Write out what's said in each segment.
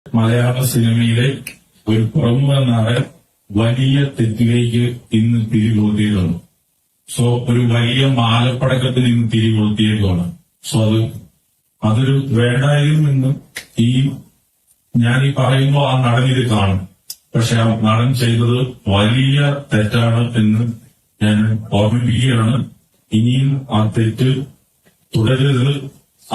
മലയാള സിനിമയിലെ ഒരു പ്രമുഖ നടൻ വലിയ തെറ്റിലേക്ക് ഇന്ന് തിരികൊളുത്തിയതാണ്. സോ ഒരു വലിയ മാലപ്പടക്കത്തിന് ഇന്ന് തിരികൊളുത്തിയേക്കാണ്. സോ അതൊരു വേണ്ടായിരുന്നെന്ന് ഞാൻ പറയുമ്പോൾ ആ നടൻ ഇത് കാണും. പക്ഷെ ആ നടൻ ചെയ്തത് വലിയ തെറ്റാണ് എന്ന് ഞാൻ ഓർമ്മിപ്പിക്കുകയാണ്. ഇനിയും ആ തെറ്റ് തുടരരുത്,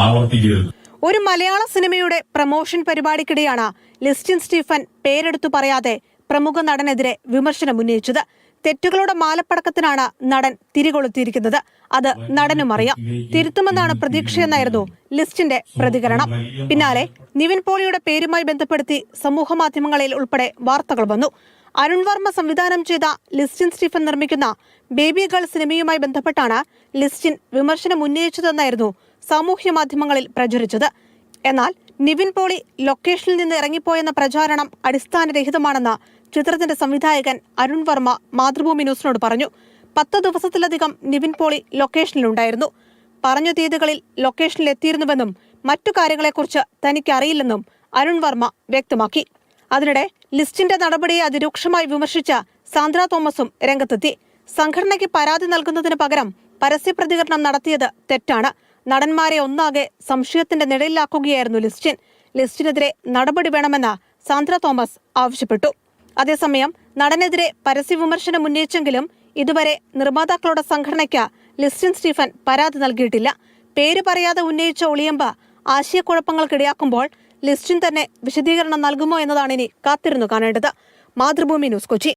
ആവർത്തിക്കരുത്. ഒരു മലയാള സിനിമയുടെ പ്രമോഷൻ പരിപാടിക്കിടെയാണ് ലിസ്റ്റിൻ സ്റ്റീഫൻ പേരെടുത്തു പറയാതെ പ്രമുഖ നടനെതിരെ വിമർശനം ഉന്നയിച്ചത്. തെറ്റുകളുടെ മാലപ്പടക്കത്തിനാണ് നടൻ തിരികൊളുത്തിയിരിക്കുന്നത്. അത് നടനും അറിയാം. തിരുത്തുമെന്നാണ് പ്രതീക്ഷയെന്നായിരുന്നു ലിസ്റ്റിന്റെ പ്രതികരണം. പിന്നാലെ നിവിൻ പോളിയുടെ പേരുമായി ബന്ധപ്പെടുത്തി സമൂഹമാധ്യമങ്ങളിൽ ഉൾപ്പെടെ വാർത്തകൾ വന്നു. അരുൺ വർമ്മ സംവിധാനം ചെയ്ത ലിസ്റ്റിൻ സ്റ്റീഫൻ നിർമ്മിക്കുന്ന ബേബി ഗേൾ സിനിമയുമായി ബന്ധപ്പെട്ടാണ് ലിസ്റ്റിൻ വിമർശനം ഉന്നയിച്ചതെന്നായിരുന്നു സാമൂഹ്യ മാധ്യമങ്ങളിൽ പ്രചരിച്ചത്. എന്നാൽ നിവിൻ പോളി ലൊക്കേഷനിൽ നിന്ന് ഇറങ്ങിപ്പോയെന്ന പ്രചാരണം അടിസ്ഥാനരഹിതമാണെന്ന് ചിത്രത്തിന്റെ സംവിധായകൻ അരുൺ വർമ്മ മാതൃഭൂമി ന്യൂസിനോട് പറഞ്ഞു. 10 ദിവസത്തിലധികം നിവിൻ പോളി ലൊക്കേഷനിലുണ്ടായിരുന്നു. പറഞ്ഞ തീയതികളിൽ ലൊക്കേഷനിൽ എത്തിയിരുന്നുവെന്നും മറ്റു കാര്യങ്ങളെക്കുറിച്ച് തനിക്കറിയില്ലെന്നും അരുൺ വർമ്മ വ്യക്തമാക്കി. അതിനിടെ ലിസ്റ്റിന്റെ നടപടിയെ അതിരൂക്ഷമായി വിമർശിച്ച സാന്ദ്ര തോമസും രംഗത്തെത്തി. സംഘടനയ്ക്ക് പരാതി നൽകുന്നതിന് പകരം പരസ്യ പ്രതികരണം നടത്തിയത് തെറ്റാണ്. നടന്മാരെ ഒന്നാകെ സംശയത്തിന്റെ നിഴലിലാക്കുകയായിരുന്നു ലിസ്റ്റിൻ. ലിസ്റ്റിനെതിരെ നടപടി വേണമെന്ന് സാന്ദ്ര തോമസ് ആവശ്യപ്പെട്ടു. അതേസമയം നടനെതിരെ പരസ്യ വിമർശനം ഉന്നയിച്ചെങ്കിലും ഇതുവരെ നിർമ്മാതാക്കളുടെ സംഘടനയ്ക്ക് ലിസ്റ്റിൻ സ്റ്റീഫൻ പരാതി നൽകിയിട്ടില്ല. പേര് പറയാതെ ഉന്നയിച്ച ഒളിയമ്പ് ആശയക്കുഴപ്പങ്ങൾക്കിടയാക്കുമ്പോൾ ലിസ്റ്റിൻ തന്നെ വിശദീകരണം നൽകുമോ എന്നതാണ് ഇനി കാത്തിരുന്നു കാണേണ്ടത്. മാതൃഭൂമി ന്യൂസ്, കൊച്ചി.